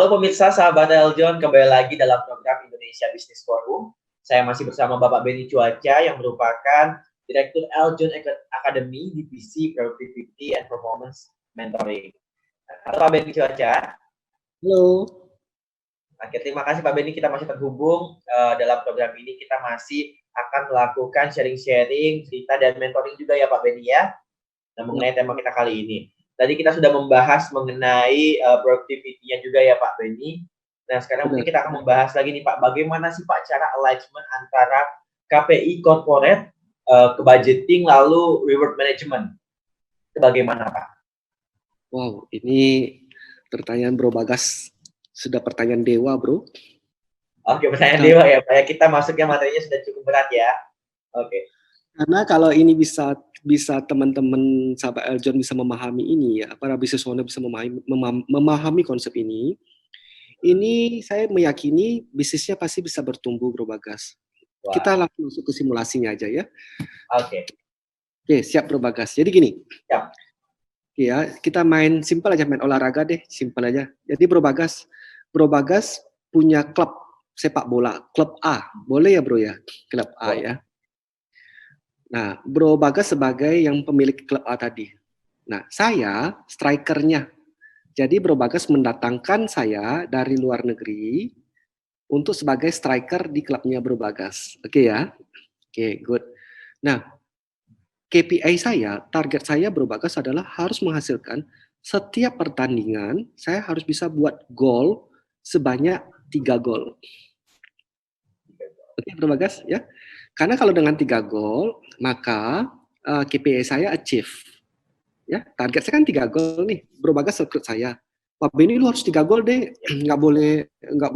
Halo pemirsa, sahabat Eljon, kembali lagi dalam program Indonesia Business Forum. Saya masih bersama Bapak Benny Cuaca yang merupakan Direktur Eljon Academy Divisi Productivity and Performance Mentoring. Halo Pak Benny Cuaca. Halo. Oke, terima kasih Pak Benny, kita masih terhubung dalam program ini. Kita masih akan melakukan sharing-sharing, cerita dan mentoring juga ya Pak Benny ya. Nah, mengenai tema kita kali ini. Tadi kita sudah membahas mengenai productivity-nya juga ya Pak Benny. Nah, sekarang mungkin kita akan membahas lagi nih Pak, bagaimana sih Pak cara alignment antara KPI corporate ke budgeting lalu reward management. Itu bagaimana Pak? Wow, ini pertanyaan Bro Bagas sudah pertanyaan dewa, Bro. Oke, pertanyaan dewa ya Pak. Kita masuknya materinya sudah cukup berat ya. Oke. Karena kalau ini bisa teman-teman sahabat Eljon bisa memahami ini ya, para business owner bisa memahami konsep ini saya meyakini bisnisnya pasti bisa bertumbuh, Bro Bagas. Wow. Kita langsung masuk ke simulasinya aja ya. Oke. Oke, siap Bro Bagas. Jadi gini. Siap. Ya, kita main simpel aja, main olahraga deh, simpel aja. Jadi Bro Bagas punya klub sepak bola, klub A. Boleh ya Bro ya? Klub A ya. Nah, Bro Bagas sebagai yang pemilik klub A tadi. Nah, saya strikernya. Jadi Bro Bagas mendatangkan saya dari luar negeri untuk sebagai striker di klubnya Bro Bagas. Oke ya? Oke, good. Nah, KPI saya, target saya Bro Bagas adalah harus menghasilkan setiap pertandingan, saya harus bisa buat gol sebanyak 3 gol. Oke Bro Bagas ya? Karena kalau dengan 3 gol, maka KPI saya achieve. Ya, target saya kan 3 gol nih. Bro Bagas rekrut saya. Pak Benny lu harus 3 gol deh. Nggak boleh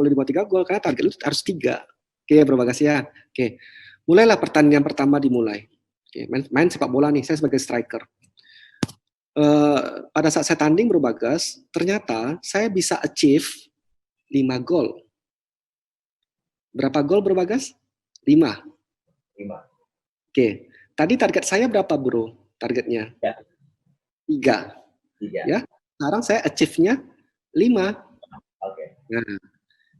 di bawah 3 gol karena target lu harus 3. Oke Bro Bagas ya. Oke. Mulailah pertandingan pertama dimulai. Oke, main sepak bola nih, saya sebagai striker. Pada saat saya tanding Bro Bagas, ternyata saya bisa achieve 5 gol. Berapa gol Bro Bagas? 5. Oke, tadi target saya berapa Bro? Targetnya? 3. Ya, sekarang saya achieve-nya 5. Oke. Nah,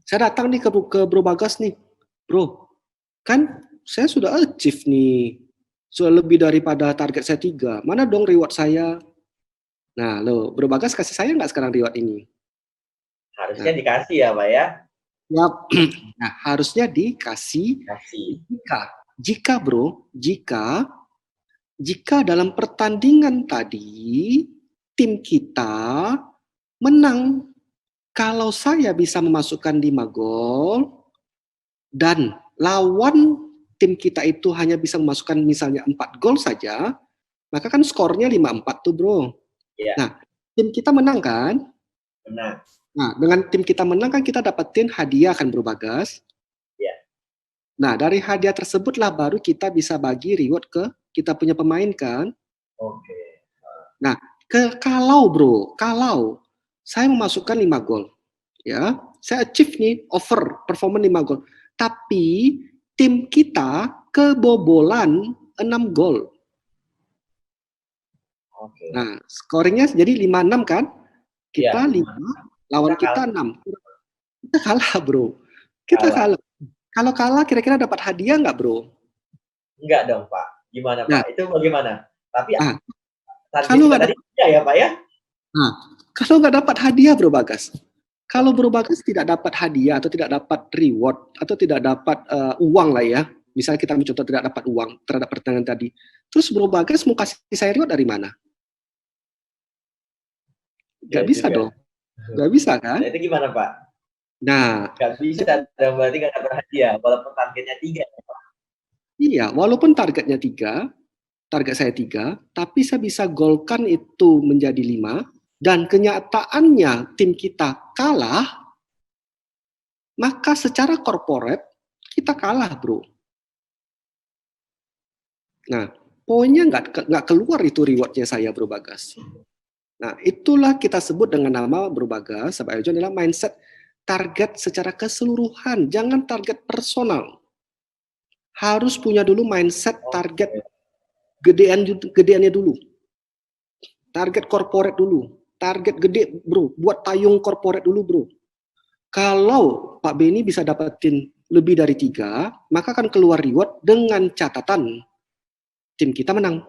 saya datang nih ke Bro Bagas nih. Bro, kan saya sudah achieve nih. Sudah lebih daripada target saya 3. Mana dong reward saya? Nah, lo Bro Bagas kasih saya nggak sekarang reward ini? Harusnya dikasih ya Pak ya? Yap. Nah, harusnya dikasih. Jika Bro, jika dalam pertandingan tadi tim kita menang, kalau saya bisa memasukkan 5 gol dan lawan tim kita itu hanya bisa memasukkan misalnya 4 gol saja, maka kan skornya 5-4 tuh Bro. Ya. Nah, tim kita menang kan? Menang. Nah, dengan tim kita menang kan kita dapetin hadiah kan Bro Bagas? Ya. Nah, dari hadiah tersebutlah baru kita bisa bagi reward ke kita punya pemain kan? Oke. Nah, kalau saya memasukkan 5 gol, ya, saya achieve nih over performance 5 gol, tapi tim kita kebobolan 6 gol. Oke. Nah, scoringnya jadi 5-6 kan? Kita 5, lawan kita 6. Kita kalah, Bro. Kita kalah. Kalau kalah kira-kira dapat hadiah nggak, Bro? Enggak dong, Pak. Gimana, Pak? Itu bagaimana? Tapi kalau nggak dapat ya, Pak ya? Nah, kalau nggak dapat hadiah, Bro Bagas. Kalau Bro Bagas tidak dapat hadiah atau tidak dapat reward atau tidak dapat uang lah ya. Misalnya kita mencontoh tidak dapat uang terhadap pertandingan tadi. Terus Bro Bagas mau kasih saya reward dari mana? Nggak bisa dong. Nggak bisa kan? Nah, itu gimana Pak? Nah. Nggak bisa, berarti nggak dapat hadiah. Walaupun targetnya 3 ya Pak? Iya, walaupun targetnya 3, target saya 3, tapi saya bisa golkan itu menjadi 5, dan kenyataannya tim kita kalah, maka secara corporate kita kalah, Bro. Nah, poinnya nggak keluar itu rewardnya saya, Bro Bagas. Nah, itulah kita sebut dengan nama Bro Bagas, Sahabat Eljon, adalah mindset target secara keseluruhan, jangan target personal. Harus punya dulu mindset target gedeannya dulu. Target corporate dulu. Target gede, Bro. Buat payung corporate dulu, Bro. Kalau Pak Beni bisa dapetin lebih dari 3, maka akan keluar reward dengan catatan tim kita menang.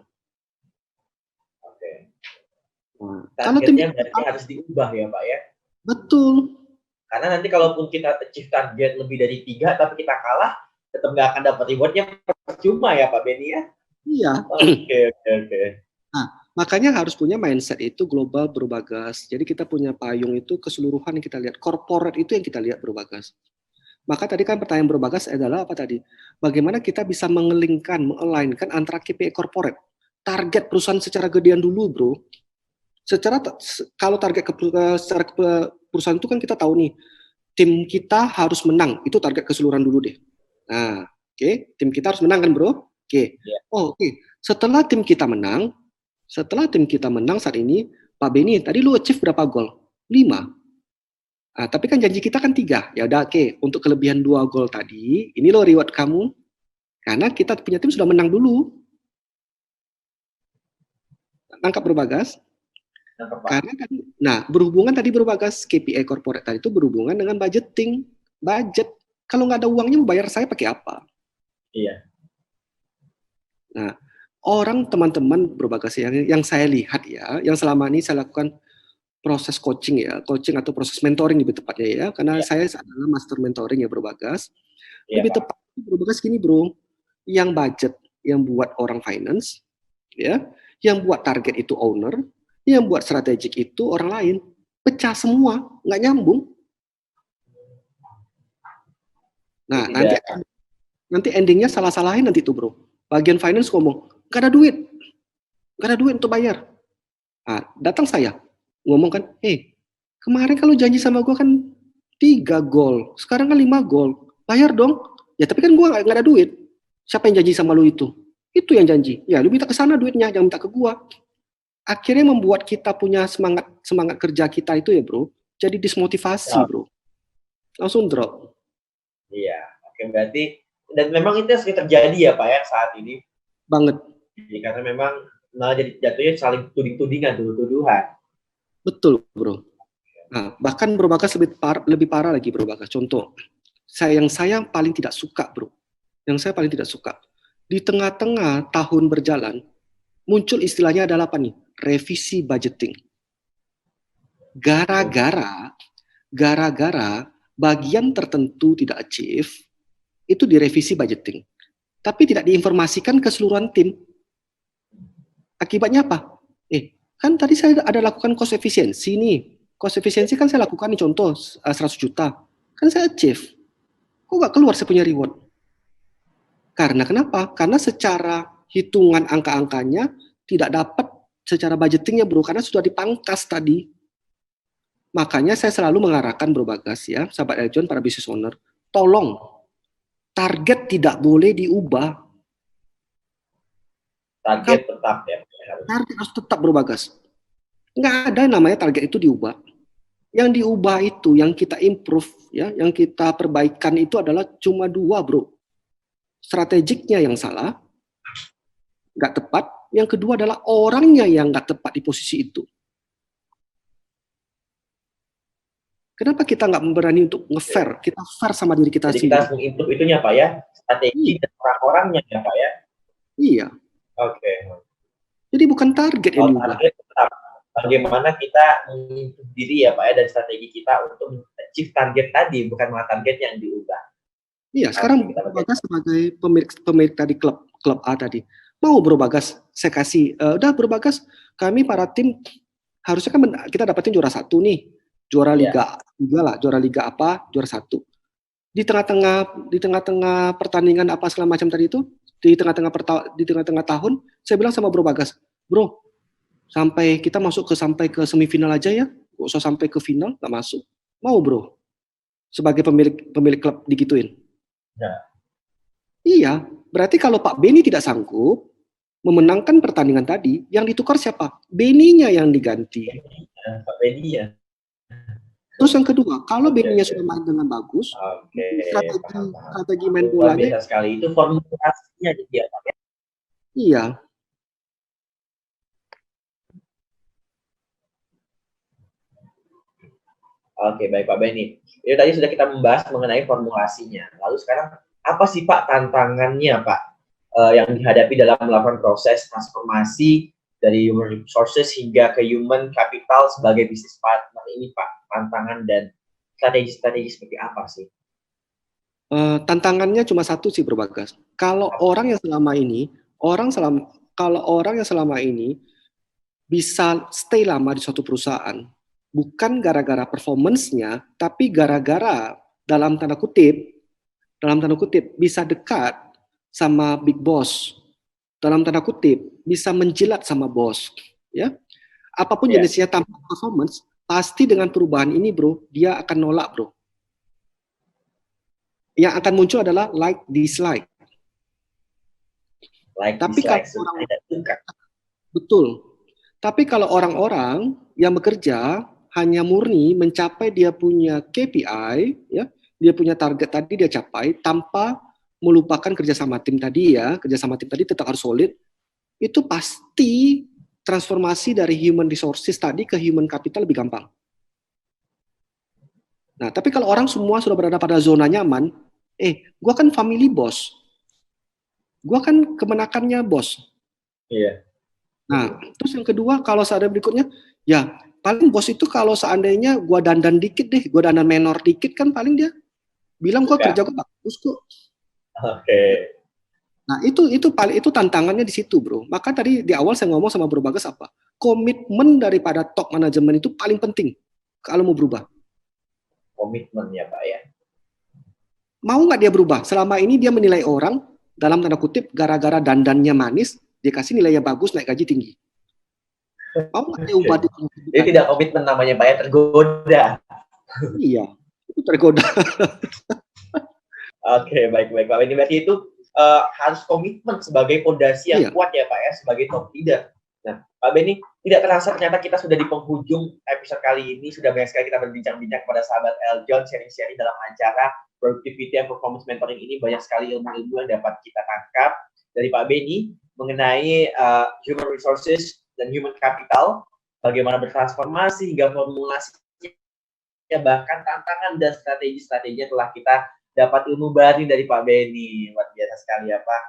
Oke. Nah, kalau tim Targetnya kita berarti harus diubah ya Pak ya. betul. Karena nanti kalaupun kita achieve target lebih dari 3 tapi kita kalah, tetap nggak akan dapat rewardnya, percuma ya Pak Beni ya. Iya. Oke. Nah, makanya harus punya mindset itu global berbagas. Jadi kita punya payung itu keseluruhan yang kita lihat. Corporate itu yang kita lihat berbagas. Maka tadi kan pertanyaan berbagas adalah apa tadi? Bagaimana kita bisa mengalign-kan antara KPI corporate. Target perusahaan secara gedean dulu, bro. Kalau target secara perusahaan itu kan kita tahu nih, tim kita harus menang. Itu target keseluruhan dulu deh. Nah, oke, tim kita harus menang kan, bro? Oke. Yeah. Oke. Setelah tim kita menang saat ini, Pak Beni, tadi lu achieve berapa gol? 5. Nah, tapi kan janji kita kan 3. Ya udah, oke. Untuk kelebihan 2 gol tadi, ini lo reward kamu. Karena kita punya tim sudah menang dulu. Tangkap berbagas? Karena kan, nah berhubungan tadi berbagas KPI corporate tadi itu berhubungan dengan budgeting, budget. Kalau nggak ada uangnya mau bayar saya pakai apa? Iya. Nah, teman-teman berbagas yang saya lihat ya, yang selama ini saya lakukan proses coaching atau proses mentoring lebih tepatnya ya, karena saya adalah master mentoring ya berbagas. Lebih tepat berbagas gini bro, yang budget, yang buat orang finance, ya, yang buat target itu owner, yang buat strategik itu orang lain, pecah semua, nggak nyambung. Nah, nanti endingnya salah-salahin nanti tuh bro. Bagian finance ngomong, gak ada duit untuk bayar. Nah, datang saya, ngomong kan, kemarin kalau janji sama gue kan 3 gol, sekarang kan 5 gol, bayar dong. Ya tapi kan gue gak ada duit. Siapa yang janji sama lu itu? Itu yang janji. Ya lu minta ke sana duitnya, jangan minta ke gue. Akhirnya membuat kita punya semangat kerja kita itu ya bro, jadi dismotivasi bro. Langsung drop. Iya, oke berarti, dan memang itu sering terjadi ya Pak ya saat ini. Banget. Jadi karena memang malah jadi jatuhnya saling tuding-tudingan, tuduh-tuduhan. Betul bro. Nah, bahkan berbagas lebih parah lagi berbagas. Contoh, yang saya paling tidak suka bro, di tengah-tengah tahun berjalan muncul istilahnya adalah apa nih? Revisi budgeting. Gara-gara bagian tertentu tidak achieve, itu direvisi budgeting. Tapi tidak diinformasikan ke seluruhan tim. Akibatnya apa? Kan tadi saya ada lakukan cost efisiensi nih. Cost efisiensi kan saya lakukan nih, contoh 100 juta. Kan saya achieve. Kok nggak keluar saya punya reward? Karena kenapa? Karena secara hitungan angka-angkanya tidak dapat secara budgetingnya bro, karena sudah dipangkas tadi. Makanya saya selalu mengarahkan berbagas ya, sahabat Eljon, para business owner, tolong target tidak boleh diubah. Target tetap ya. Target harus tetap berbagas. Nggak ada namanya target itu diubah. Yang diubah itu, yang kita improve, ya, yang kita perbaikan itu adalah cuma 2 bro. Strategiknya yang salah, nggak tepat. Yang kedua adalah orangnya yang nggak tepat di posisi itu. Kenapa kita nggak berani untuk nge-fair? Kita fair sama diri kita sendiri. Jadi sendiri. kita harus mengimprove itunya Pak ya, strategi dan orang-orangnya ya Pak ya. Iya. Oke. Jadi bukan target yang diubah. Target tetap. Bagaimana kita mengimprove diri ya Pak ya, dan strategi kita untuk achieve target tadi, bukan malah target yang diubah. Iya, sekarang Bagas sebagai pemilik tadi klub A tadi. Mau Bro Bagas, saya kasih, udah Bro Bagas, kami para tim harusnya kan kita dapatin juara 1 nih. Juara Liga 3 lah, juara Liga apa, juara 1. Di tengah-tengah pertandingan apa segala macam tadi itu, di tengah-tengah tahun, saya bilang sama Bro Bagas, Bro, kita sampai ke semifinal aja ya, gak usah sampai ke final, gak masuk. Mau Bro, sebagai pemilik klub digituin. Ya. Iya, berarti kalau Pak Beni tidak sanggup memenangkan pertandingan tadi, yang ditukar siapa? Beninya yang diganti. Pak Beni ya. Terus yang kedua, kalau Beninya sudah main dengan bagus, strategi main bolanya. Biasa sekali, itu formulasinya dia. Iya. Oke, baik Pak Benny. Jadi tadi sudah kita membahas mengenai formulasinya. Lalu sekarang apa sih Pak tantangannya Pak yang dihadapi dalam melakukan proses transformasi dari human resources hingga ke human capital sebagai bisnis partner ini Pak? Tantangan dan strategi-strategi seperti apa sih? Tantangannya cuma satu sih Bro Bagas. Kalau orang yang selama ini bisa stay lama di suatu perusahaan, bukan gara-gara performance-nya, tapi gara-gara dalam tanda kutip bisa dekat sama big boss, dalam tanda kutip bisa menjilat sama bos, ya. Apapun jenisnya tanpa performance, pasti dengan perubahan ini Bro, dia akan nolak Bro. Yang akan muncul adalah like dislike. Tapi kalau betul. Tapi kalau orang-orang yang bekerja hanya murni mencapai dia punya KPI, ya, dia punya target tadi dia capai tanpa melupakan kerjasama tim tadi tetap harus solid. Itu pasti transformasi dari human resources tadi ke human capital lebih gampang. Nah, tapi kalau orang semua sudah berada pada zona nyaman, gua kan family boss, gua kan kemenakannya bos. Iya. Nah, terus yang kedua, kalau seandainya berikutnya, ya paling bos itu kalau seandainya gua dandan dikit deh, gua dandan menor dikit kan paling dia bilang gua kerja gua bagus kok. Oke. Nah, itu tantangannya di situ, Bro. Maka tadi di awal saya ngomong sama Bro Bagas apa? Komitmen daripada top manajemen itu paling penting kalau mau berubah. Komitmen ya, Pak ya. Mau nggak dia berubah? Selama ini dia menilai orang dalam tanda kutip gara-gara dandannya manis, dia kasih nilainya bagus, naik gaji tinggi. Mau nggak dia ubah? Dia tidak komitmen namanya, Pak ya, tergoda. Iya, itu tergoda. Oke, baik Pak. Ini berarti itu harus komitmen sebagai fondasi yang kuat ya Pak ya, sebagai top leader. Nah, Pak Benny, tidak terasa ternyata kita sudah di penghujung episode kali ini. Sudah banyak sekali kita berbincang-bincang kepada sahabat Eljon, sharing-sharing dalam acara Productivity and Performance Mentoring ini. Banyak sekali ilmu-ilmu yang dapat kita tangkap dari Pak Benny mengenai human resources dan human capital, bagaimana bertransformasi hingga formulasinya, bahkan tantangan dan strategi-strateginya telah kita dapat ilmu baru dari Pak Benny. Luar biasa sekali ya Pak.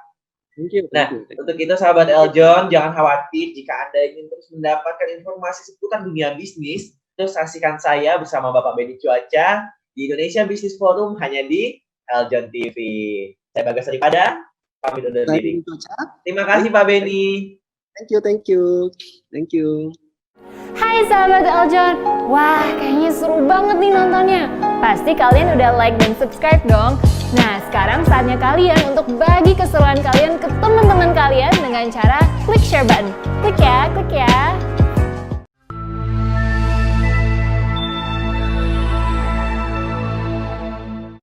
Untuk itu sahabat Eljon, jangan khawatir jika Anda ingin terus mendapatkan informasi seputar dunia bisnis, terus saksikan saya bersama Bapak Benny Cuaca di Indonesia Business Forum hanya di Eljon TV. Saya Bagas Daripada, pamit undur diri. Terima kasih Pak Benny. Thank you. Hai sahabat Eljon, wah kayaknya seru banget nih nontonnya. Pasti kalian udah like dan subscribe dong. Nah sekarang saatnya kalian untuk bagi keseruan kalian ke teman-teman kalian dengan cara klik share button. Klik ya.